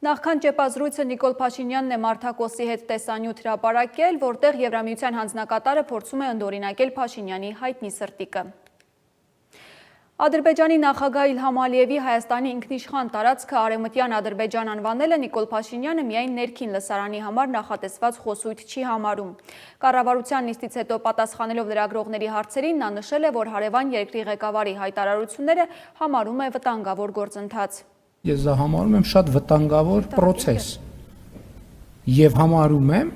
Նախքան ճեպազրույցը Նիկոլ Փաշինյանն է Մարտակոսի հետ տեսանյութ հրապարակել, որտեղ Եվրամիության հանձնակատարը փորձում է ընդօրինակել Փաշինյանի հայտնի սրտիկը։ Ադրբեջանի նախագահ Իլհամ Ալիևի Հայաստանի ինքնիշխան տարածքը Արևմտյան Ադրբեջան անվանելը Նիկոլ Փաշինյանը միայն ներքին լսարանի համար նախատեսված խոսույթ չի համարում։ Կառավարության նիստից հետո պատասխանելով լրագրողների հարցերին նա նշել է, որ հարևան երկրի ղեկավարի հայտարարությունները համարում է վտանգավոր գործընթաց։ Ես դա համարում եմ շատ վտանգավոր պրոցես եւ համարում եմ,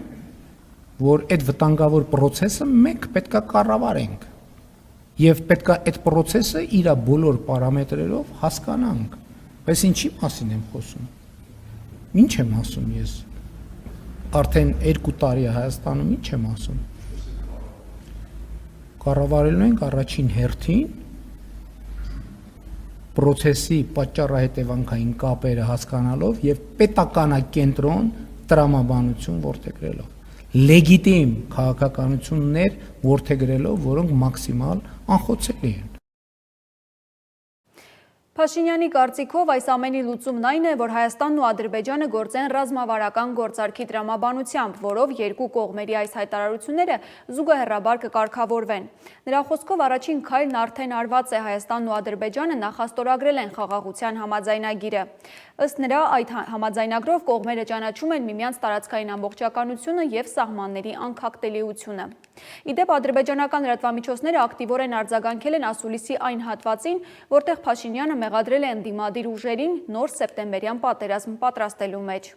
որ այդ վտանգավոր պրոցեսը մենք պետքա կառավարենք եւ պետքա այդ պրոցեսը իր բոլոր պարամետրերով հասկանանք։ Բայց ինչի մասին եմ խոսում։ Ինչ եմ ասում ես։ Արդեն 2 տարի է Հայաստանում ինչ եմ ասում։ Կառավարելու ենք առաջին հերթին պրոցեսի պատճառահետևանքային կապերը հասկանալով եւ պետականակենտրոն տրամաբանություն որդեգրելով, լեգիտիմ քաղաքականություններ որդեգրելով, որոնք մաքսիմալ անխոցելի են։ Փաշինյանի կարծիքով այս ամենի լուծումն այն է, որ Հայաստանն ու Ադրբեջանը գործեն ռազմավարական գործարքի տրամաբանությամբ, որով երկու կողմերի այս հայտարարությունները զուգահեռաբար կկարգավորվեն։ Նրա խոսքով առաջին քայլն արդեն արված է, Հայաստանն ու Ադրբեջանը նախաստորագրել են խաղաղության համաձայնագիրը։ Ըստ նրա, այդ համաձայնագրով կողմերը ճանաչում են միմյանց տարածքային ամբողջականությունը եւ սահմանների անքակտելիությունը։ Իդեպ ադրբեջանական լրատվամիջոցները ակտիվորեն արձագանքել են ասուլիսի այն հատվածին, որտեղ Փաշինյանը մեղադրել է ընդդիմադիր ուժերին նոր սեպտեմբերյան պատերազմ պատրաստելու մեջ։